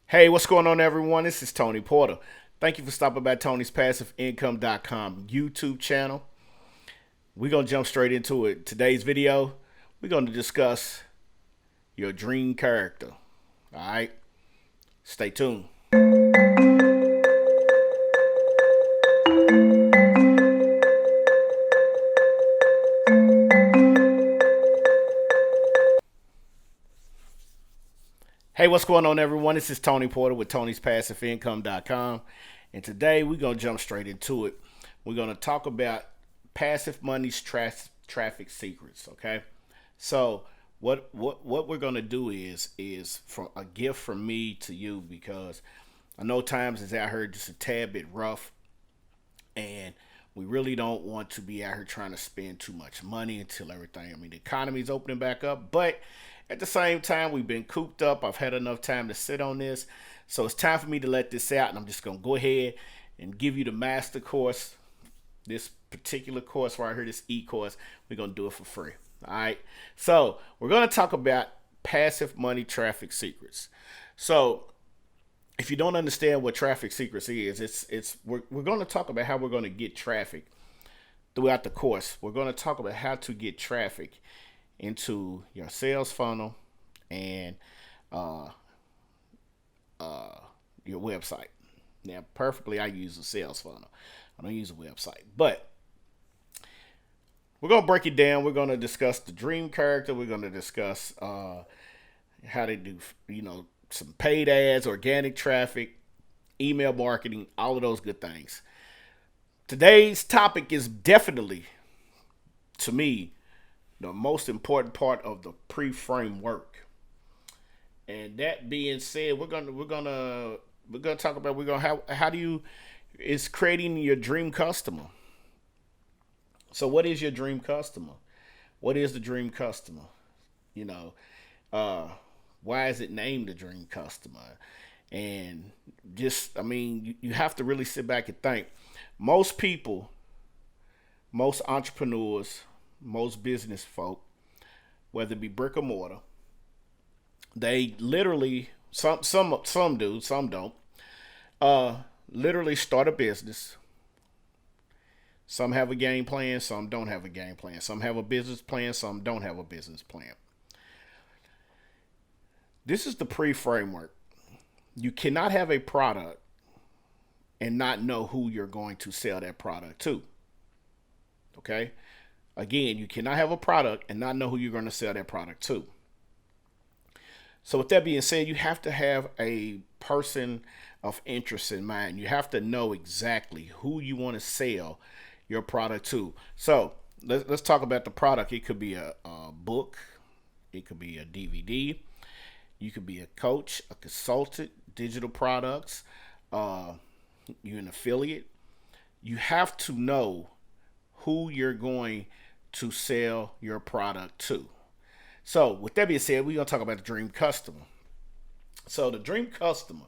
Hey, what's going on, everyone? This is Tony Porter. Thank you for stopping by Tony's PassiveIncome.com YouTube channel. We're going to jump straight into it. Today's video, we're going to discuss your dream character. All right? Stay tuned. Hey, what's going on, everyone? This is Tony Porter with Tony's PassiveIncome.com. And today we're going to jump straight into it. We're going to talk about passive money's traffic secrets, okay? So what we're going to do is from a gift from me to you, because I know times is out here just a tad bit rough, and we really don't want to be out here trying to spend too much money until everything. I mean, the economy's opening back up, but at the same time, we've been cooped up. I've had enough time to sit on this. So it's time for me to let this out, and I'm just going to go ahead and give you the master course. This particular course right here, this e-course, we're going to do it for free. All right. So we're going to talk about passive money traffic secrets. So if you don't understand what traffic secrets is, we're going to talk about how we're going to get traffic throughout the course. We're going to talk about how to get traffic into your sales funnel and your website. Now, perfectly, I use a sales funnel. I don't use a website, but we're going to break it down. We're going to discuss the dream character. We're going to discuss how to do, some paid ads, organic traffic, email marketing, all of those good things. Today's topic is definitely, to me, the most important part of the pre-framework. And that being said, we're gonna talk about how do you is creating your dream customer. So what is your dream customer? What is the dream customer? Why is it named the dream customer? And you have to really sit back and think. Most people, most entrepreneurs, most business folk, whether it be brick or mortar, they literally some do, some don't. Literally start a business. Some have a game plan, some don't have a game plan. Some have a business plan, some don't have a business plan. This is the pre-framework. You cannot have a product and not know who you're going to sell that product to. Okay? Again, you cannot have a product and not know who you're going to sell that product to. So with that being said, you have to have a person of interest in mind. You have to know exactly who you want to sell your product to. So let's talk about the product. It could be a book. It could be a DVD. You could be a coach, a consultant, digital products. You're an affiliate. You have to know who you're going to sell your product to. So with that being said, we're going to talk about the dream customer. So the dream customer,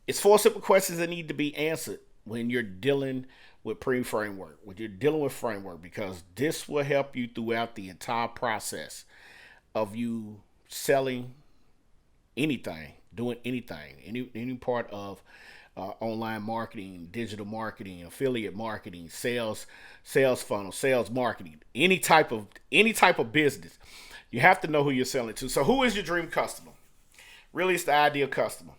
it's 4 simple questions that need to be answered when you're dealing with pre-framework, when you're dealing with framework, because this will help you throughout the entire process of you selling anything, doing anything, any part of online marketing, digital marketing, affiliate marketing, sales funnel, sales marketing, any type of business. You have to know who you're selling to. So who is your dream customer? Really, it's the ideal customer.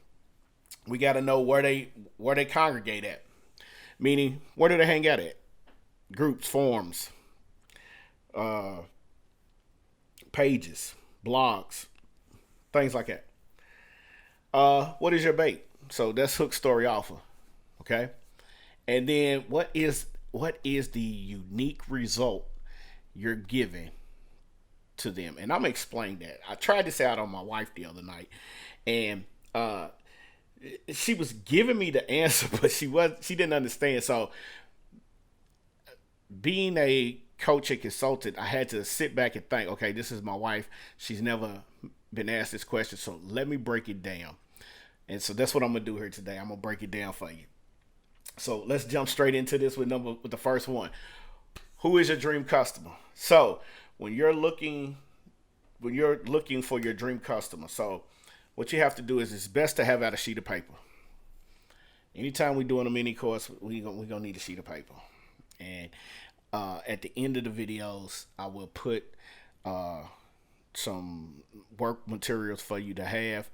We got to know where they congregate at. Meaning, where do they hang out at? Groups, forums, pages, blogs, things like that. What is your bait? So that's hook, story, offer. Okay. And then what is the unique result you're giving to them? And I'm gonna explain that. I tried this out on my wife the other night, and she was giving me the answer, but she didn't understand. So being a coach and consultant, I had to sit back and think, okay, this is my wife. She's never been asked this question, so let me break it down. And so that's what I'm gonna do here today. I'm gonna break it down for you. So let's jump straight into this with the first one. Who is your dream customer? So when you're looking for your dream customer, so what you have to do is it's best to have out a sheet of paper. Anytime we're doing a mini course, we're gonna need a sheet of paper. And at the end of the videos, I will put some work materials for you to have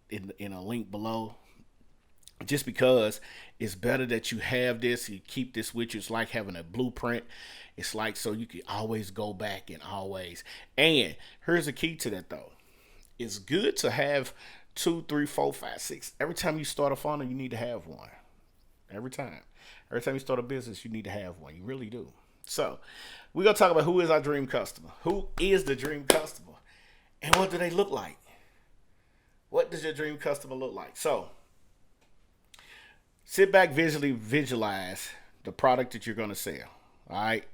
in a link below. Just because it's better that you have this, you keep this with you. It's like having a blueprint. It's like so you can always go back and always. And here's the key to that though. It's good to have 2, 3, 4, 5, 6. Every time you start a funnel, you need to have one. Every time. Every time you start a business, you need to have one. You really do. So we're going to talk about who is our dream customer. Who is the dream customer? And what do they look like? What does your dream customer look like? So sit back, visualize the product that you're going to sell. All right.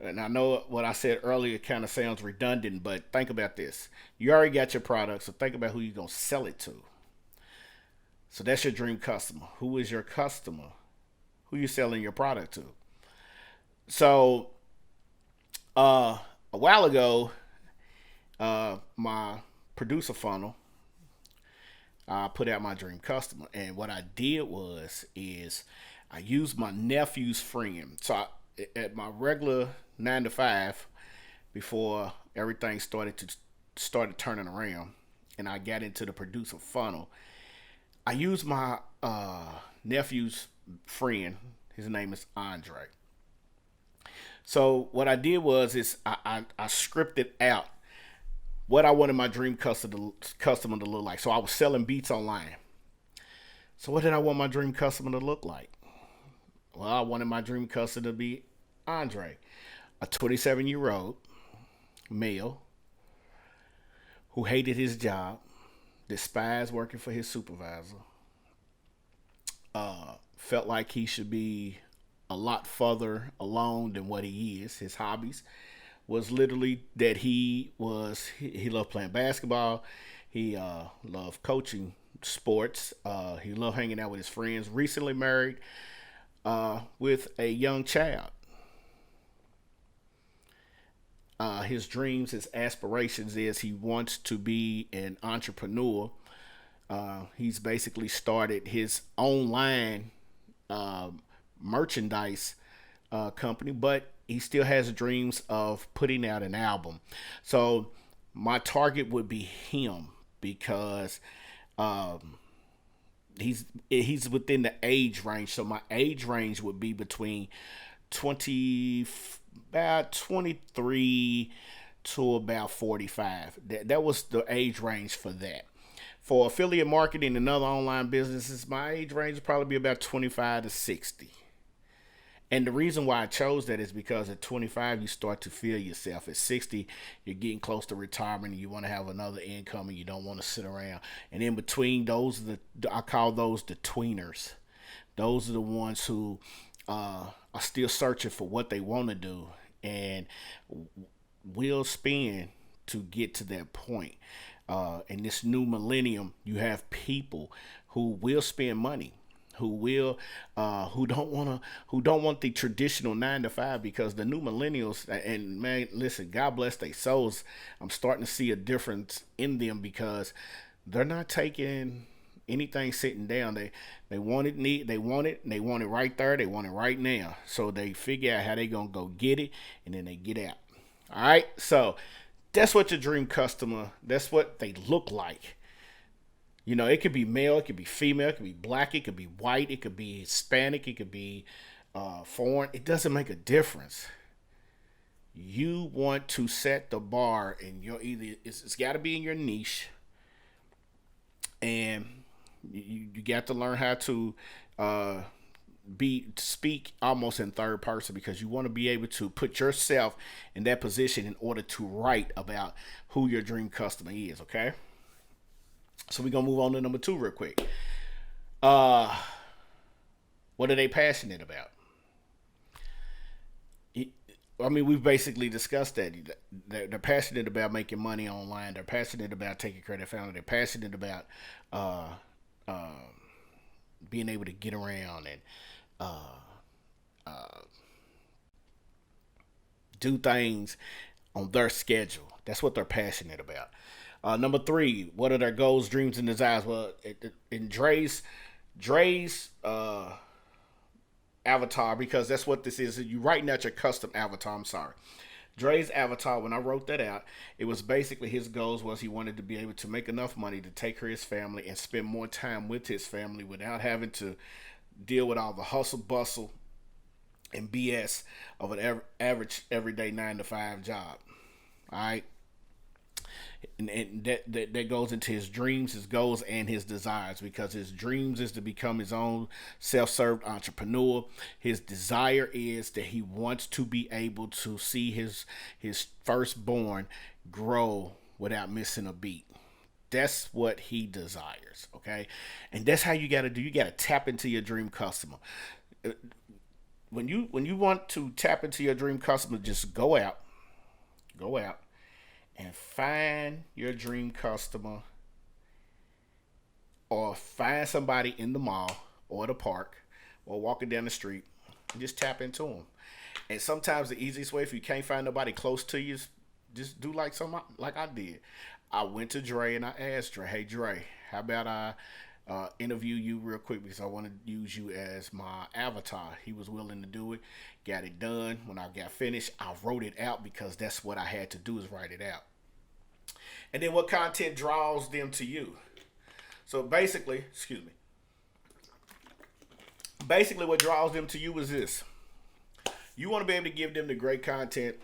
And I know what I said earlier kind of sounds redundant, but think about this. You already got your product, so think about who you're going to sell it to. So that's your dream customer. Who is your customer? Who you selling your product to? So a while ago, my producer funnel, I put out my dream customer. And what I did is I used my nephew's friend. So at my regular 9 to 5, before everything started turning around, and I got into the producer funnel, I used my nephew's friend. His name is Andre. So what I did is I scripted out what I wanted my dream customer to look like. So I was selling beats online. So what did I want my dream customer to look like? Well, I wanted my dream customer to be Andre, a 27-year-old male who hated his job, despised working for his supervisor, felt like he should be a lot further along than what he is. His hobbies was literally that he loved playing basketball. He loved coaching sports. He loved hanging out with his friends. Recently married with a young child. His dreams, his aspirations is he wants to be an entrepreneur. He's basically started his own line merchandise company, but he still has dreams of putting out an album. So my target would be him because he's within the age range. So my age range would be between about 23 to about 45. That was the age range for that. For affiliate marketing and other online businesses, my age range would probably be about 25 to 60. And the reason why I chose that is because at 25, you start to feel yourself. At 60, you're getting close to retirement and you want to have another income and you don't want to sit around. And in between, I call those the tweeners. Those are the ones who are still searching for what they want to do and will spend to get to that point. In this new millennium, you have people who will spend money, who don't want the traditional 9 to 5, because the new millennials, and man, listen, God bless their souls, I'm starting to see a difference in them because they're not taking anything sitting down. They want it, they want it right there, they want it right now. So they figure out how they gonna go get it, and then they get out. All right, so that's what your dream customer, that's what they look like. You know, it could be male, it could be female, it could be black, it could be white, it could be Hispanic, it could be foreign. It doesn't make a difference. You want to set the bar, and it's got to be in your niche, and you got to learn how to speak almost in third person, because you want to be able to put yourself in that position in order to write about who your dream customer is. Okay. So we're going to move on to number 2 real quick. What are they passionate about? I mean, we've basically discussed that. They're passionate about making money online. They're passionate about taking care of their family. They're passionate about being able to get around and do things on their schedule. That's what they're passionate about. Number three, what are their goals, dreams, and desires? Well, in Dre's avatar, because that's what this is. You writing out your custom avatar. I'm sorry. Dre's avatar, when I wrote that out, it was basically his goals was he wanted to be able to make enough money to take care of his family and spend more time with his family without having to deal with all the hustle bustle and BS of an average everyday 9 to 5 job. All right. And that goes into his dreams, his goals, and his desires, because his dreams is to become his own self-served entrepreneur. His desire is that he wants to be able to see his firstborn grow without missing a beat. That's what he desires, okay? And that's how you got to do. You got to tap into your dream customer. When you want to tap into your dream customer, just go out and find your dream customer, or find somebody in the mall or the park or walking down the street and just tap into them. And sometimes the easiest way, if you can't find nobody close to you, is just do like I did. I went to Dre and I asked Dre, hey Dre, how about I interview you real quick because I want to use you as my avatar. He was willing to do it. Got it done. When I got finished, I wrote it out because that's what I had to do, is write it out. And then what content draws them to you? So basically, what draws them to you is this. You want to be able to give them the great content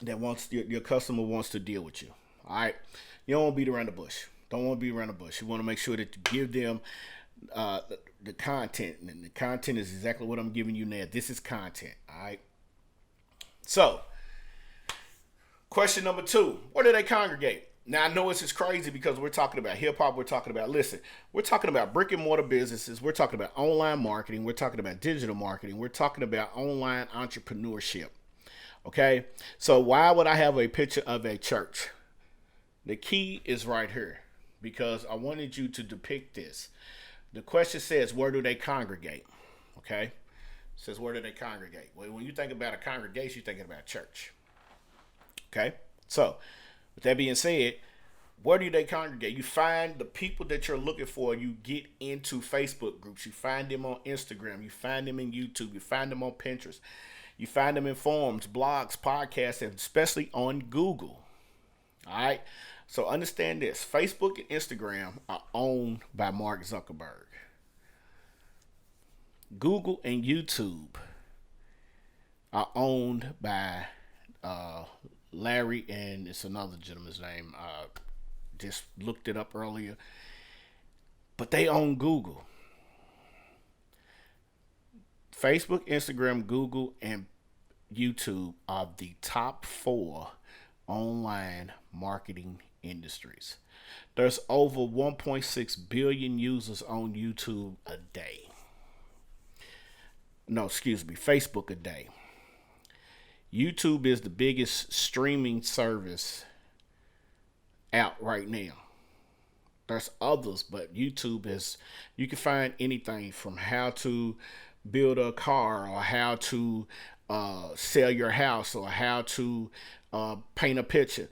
that your customer wants to deal with you. All right. You don't want to beat around the bush. You want to make sure that you give them the content. And the content is exactly what I'm giving you now. This is content. All right. So, question number 2. Where do they congregate? Now, I know this is crazy because we're talking about hip-hop. We're talking about brick and mortar businesses. We're talking about online marketing. We're talking about digital marketing. We're talking about online entrepreneurship. Okay? So why would I have a picture of a church? The key is right here, because I wanted you to depict this. The question says, where do they congregate? Okay? It says, where do they congregate? Well, when you think about a congregation, you're thinking about church. Okay? So, with that being said, where do they congregate? You find the people that you're looking for. You get into Facebook groups. You find them on Instagram. You find them in YouTube. You find them on Pinterest. You find them in forums, blogs, podcasts, and especially on Google. All right? So understand this. Facebook and Instagram are owned by Mark Zuckerberg. Google and YouTube are owned by Larry, and it's another gentleman's name. Just looked it up earlier. But they own Google. Facebook, Instagram, Google, and YouTube are the top 4 online marketing industries. There's over 1.6 billion users on YouTube a day. Facebook a day. YouTube is the biggest streaming service out right now. There's others, but YouTube is, you can find anything from how to build a car, or how to sell your house, or how to paint a picture.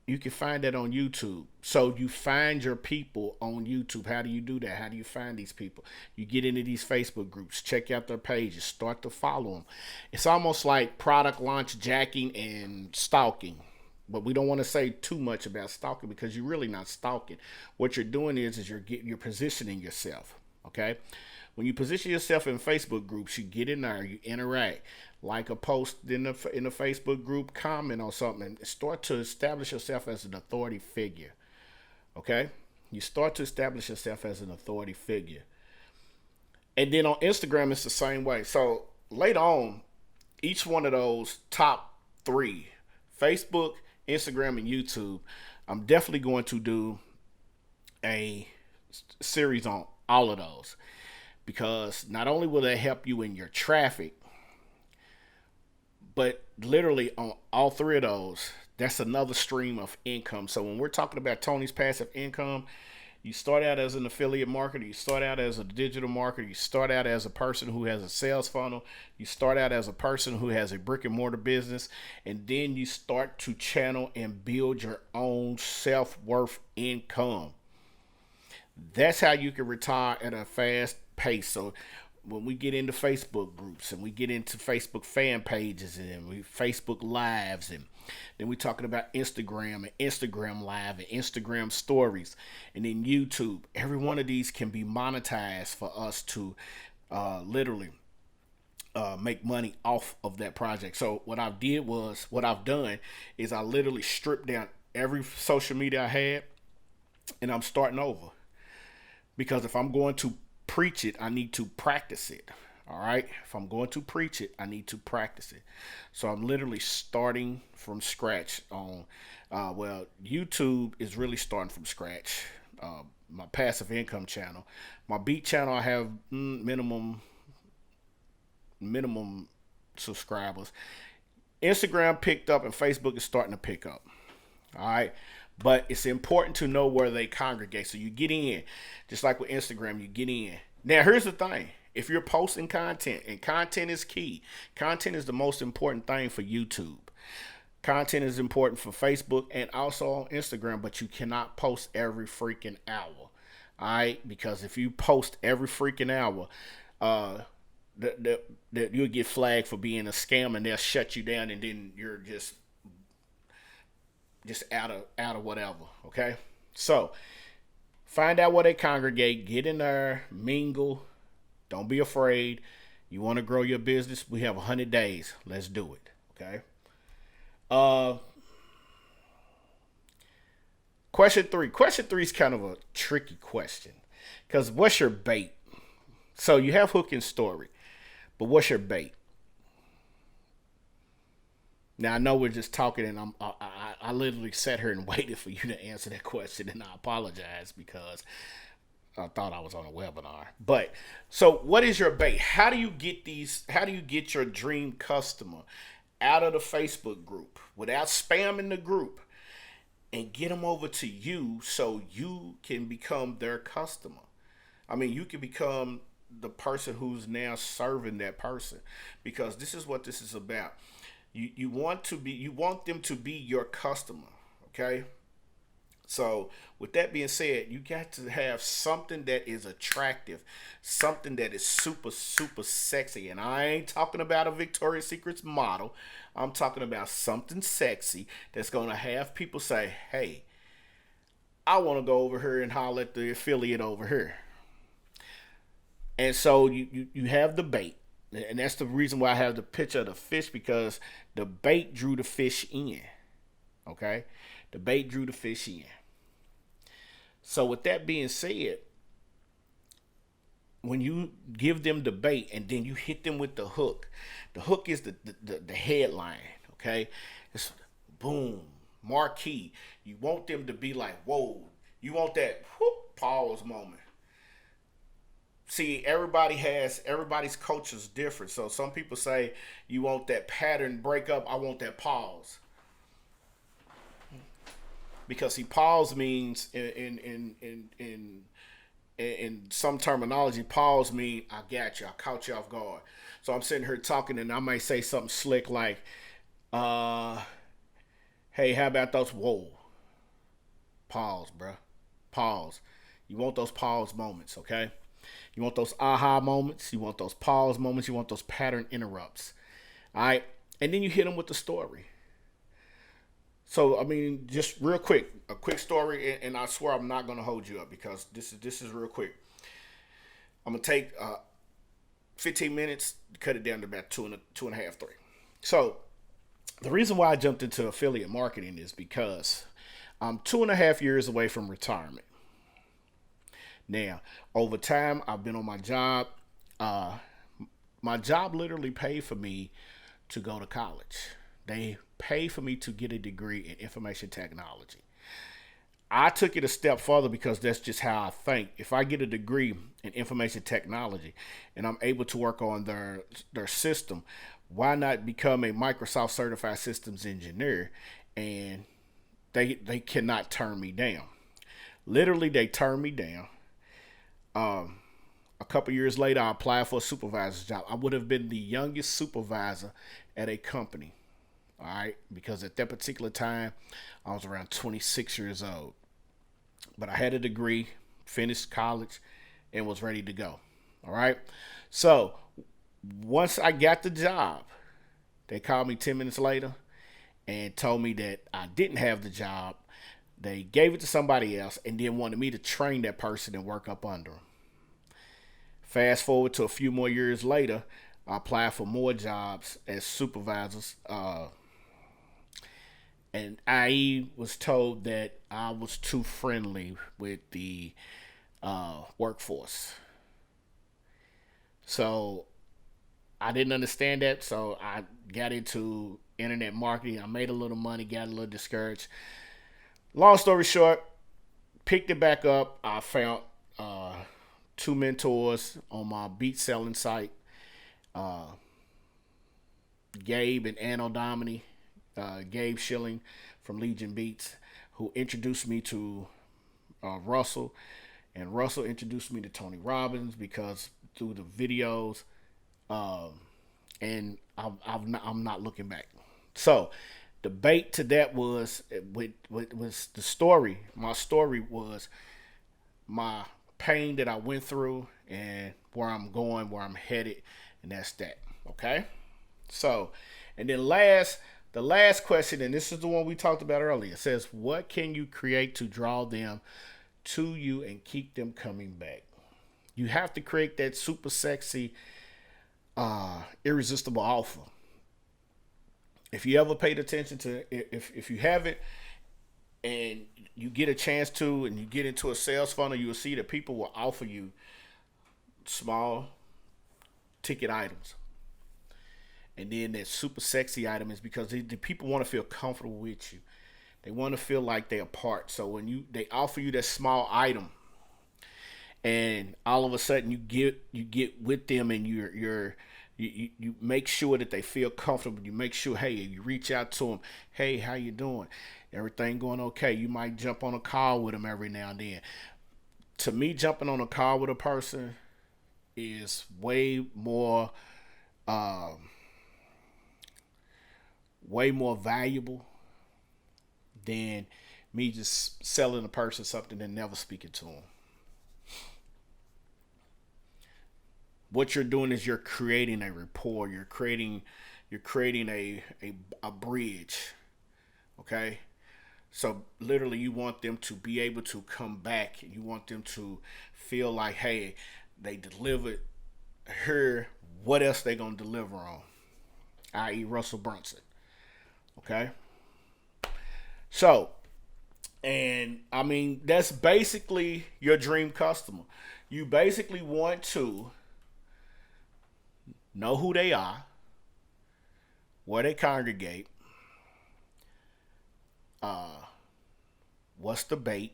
You can find that on YouTube. So you find your people on YouTube. How do you do that? How do you find these people? You get into these Facebook groups, check out their pages, start to follow them. It's almost like product launch jacking and stalking. But we don't want to say too much about stalking, because you're really not stalking. What you're doing is you're positioning yourself. Okay? When you position yourself in Facebook groups, you get in there, you interact, like a post in the Facebook group, comment on something, and start to establish yourself as an authority figure. Okay? You start to establish yourself as an authority figure. And then on Instagram, it's the same way. So later on, each one of those top 3, Facebook, Instagram, and YouTube, I'm definitely going to do a series on all of those. Because not only will they help you in your traffic, but literally on all 3 of those, that's another stream of income. So when we're talking about Tony's passive income, You start out as an affiliate marketer. You start out as a digital marketer. You start out as a person who has a sales funnel. You start out as a person who has a brick and mortar business. And then you start to channel and build your own self-worth income. That's how you can retire at a fast pace. So when we get into Facebook groups and we get into Facebook fan pages and Facebook lives, and then we're talking about Instagram and Instagram live and Instagram stories, and then YouTube. Every one of these can be monetized for us to literally make money off of that project. So what I've done is I literally stripped down every social media I had, and I'm starting over. Because if I'm going to preach it, I need to practice it. All right. If I'm going to preach it, I need to practice it. So I'm literally starting from scratch on, YouTube is really starting from scratch. My passive income channel, my beat channel, I have minimum subscribers. Instagram picked up and Facebook is starting to pick up. All right. But it's important to know where they congregate. So you get in, just like with Instagram, you get in. Now, here's the thing. If you're posting content, and content is key, content is the most important thing for YouTube. Content is important for Facebook and also on Instagram, but you cannot post every freaking hour. All right? Because if you post every freaking hour, you'll get flagged for being a scam, and they'll shut you down, and then you're just out of whatever. Okay, so find out where they congregate, get in there, mingle, don't be afraid. You want to grow your business, we have 100 days, let's do it. Okay. Question three is kind of a tricky question, because what's your bait? So you have hook and story, but what's your bait? Now, I know we're just talking, and I literally sat here and waited for you to answer that question, and I apologize because I thought I was on a webinar. But so what is your bait? How do you get your dream customer out of the Facebook group without spamming the group and get them over to you so you can become their customer? I mean, you can become the person who's now serving that person, because this is what this is about. You want them to be your customer, okay? So with that being said, you got to have something that is attractive, something that is super, super sexy. And I ain't talking about a Victoria's Secret's model. I'm talking about something sexy that's going to have people say, hey, I want to go over here and holler at the affiliate over here. And so you have the bait. And that's the reason why I have the picture of the fish, because the bait drew the fish in. Okay? The bait drew the fish in. So with that being said, when you give them the bait and then you hit them with the hook is the headline. Okay? It's boom, marquee. You want them to be like, whoa. You want that whoop, pause moment. See, everybody's culture is different. So some people say you want that pattern breakup. I want that pause. Because see, pause means in some terminology, pause means I got you, I caught you off guard. So I'm sitting here talking, and I might say something slick like, hey, how about those? Whoa, pause, bro, pause. You want those pause moments, okay? You want those aha moments. You want those pause moments. You want those pattern interrupts. All right. And then you hit them with the story. So, I mean, just real quick, a quick story. And I swear I'm not going to hold you up, because this is real quick. I'm going to take 15 minutes, cut it down to about two and a half, 3. So the reason why I jumped into affiliate marketing is because I'm 2.5 years away from retirement. Now, over time, I've been on my job. My job literally paid for me to go to college. They paid for me to get a degree in information technology. I took it a step further because that's just how I think. If I get a degree in information technology and I'm able to work on their system, why not become a Microsoft certified systems engineer? And they cannot turn me down. Literally, they turned me down. A couple years later, I applied for a supervisor's job. I would have been the youngest supervisor at a company. All right, because at that particular time, I was around 26 years old. But I had a degree, finished college, and was ready to go. All right. So once I got the job, they called me 10 minutes later and told me that I didn't have the job. They gave it to somebody else and then wanted me to train that person and work up under them. Fast forward to a few more years later, I applied for more jobs as supervisors. And I was told that I was too friendly with the workforce. So I didn't understand that. So I got into internet marketing. I made a little money, got a little discouraged. Long story short, picked it back up. I found two mentors on my beat selling site, uh, Gabe and Anno Domini. Gabe Schilling from Legion Beats, who introduced me to Russell, and Russell introduced me to Tony Robbins because through the videos, and I'm not looking back. So the bait to that was was the story. My story was my pain that I went through and where I'm going, where I'm headed, and that's that. Okay. So, and then the last question, and this is the one we talked about earlier, says, what can you create to draw them to you and keep them coming back? You have to create that super sexy, irresistible offer. If you ever paid attention to, if you haven't, and you get a chance to, and you get into a sales funnel, you will see that people will offer you small ticket items. And then that super sexy item is because the people want to feel comfortable with you. They want to feel like they're a part. So when they offer you that small item, and all of a sudden you get with them, and you make sure that they feel comfortable. You make sure, hey, you reach out to them. Hey, how you doing? Everything going okay? You might jump on a call with them every now and then. To me, jumping on a call with a person is way more valuable than me just selling a person something and never speaking to them. What you're doing is you're creating a rapport. You're creating a bridge. Okay? So literally you want them to be able to come back. You want them to feel like, hey, they delivered here. What else they gonna deliver on? I.e. Russell Brunson. Okay? So, and I mean, that's basically your dream customer. You basically want to know who they are, where they congregate, what's the bait,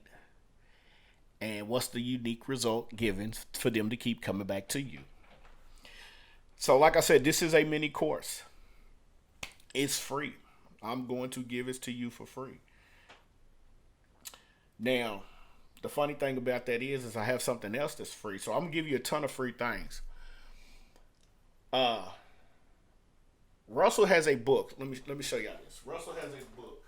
and what's the unique result given for them to keep coming back to you. So, like I said, this is a mini course. It's free. I'm going to give it to you for free. Now, the funny thing about that is I have something else that's free. So I'm gonna give you a ton of free things. Russell has a book. Let me show y'all this. Russell has a book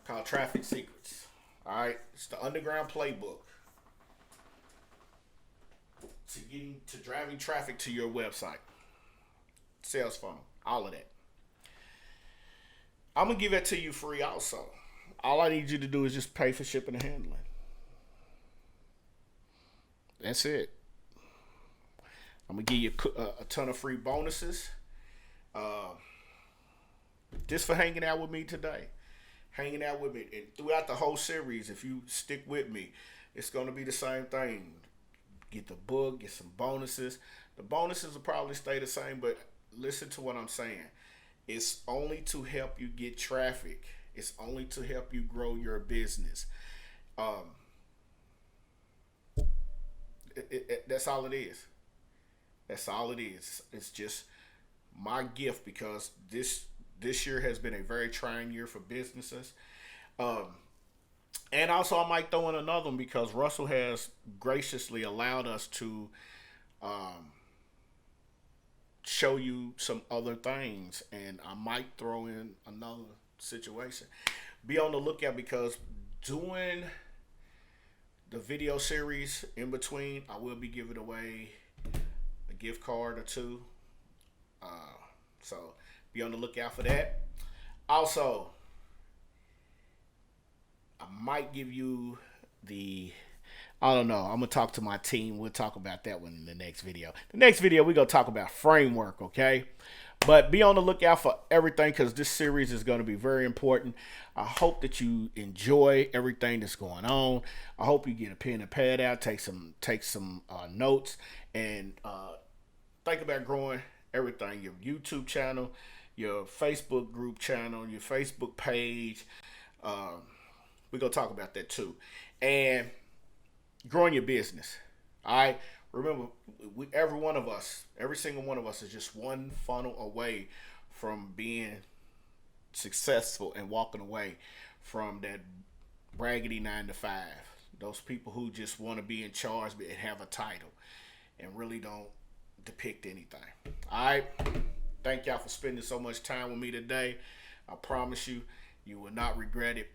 called Traffic Secrets. All right, it's the underground playbook to driving traffic to your website, sales funnel, all of that. I'm gonna give that to you free also. All I need you to do is just pay for shipping and handling. That's it. I'm gonna give you a ton of free bonuses. Just for hanging out with me today, hanging out with me, and throughout the whole series, if you stick with me, it's gonna be the same thing. Get the book, get some bonuses. The bonuses will probably stay the same, but listen to what I'm saying. It's only to help you get traffic. It's only to help you grow your business. That's all it is. That's all it is. It's just my gift because this year has been a very trying year for businesses. And also, I might throw in another one because Russell has graciously allowed us to um, show you some other things, and I might throw in another situation. Be on the lookout because doing the video series in between, I will be giving away a gift card or two. Uh, so be on the lookout for that. Also, I might give you the I don't know. I'm gonna talk to my team. We'll talk about that one in the next video. The next video we're gonna talk about framework, okay? But be on the lookout for everything because this series is gonna be very important. I hope that you enjoy everything that's going on. I hope you get a pen and pad out, take some notes, and think about growing everything. Your YouTube channel, your Facebook group channel, your Facebook page. We're gonna talk about that too, and growing your business. All right. Remember, every single one of us is just one funnel away from being successful and walking away from that raggedy 9 to 5. Those people who just want to be in charge and have a title and really don't depict anything. All right. Thank y'all for spending so much time with me today. I promise you, you will not regret it.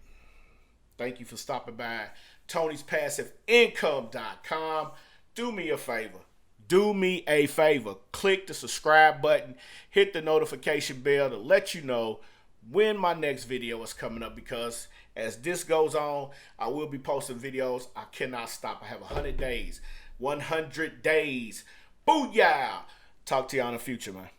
Thank you for stopping by Tony'sPassiveIncome.com. Do me a favor. Click the subscribe button. Hit the notification bell to let you know when my next video is coming up, because as this goes on, I will be posting videos. I cannot stop. I have 100 days. 100 days. Booyah! Talk to y'all in the future, man.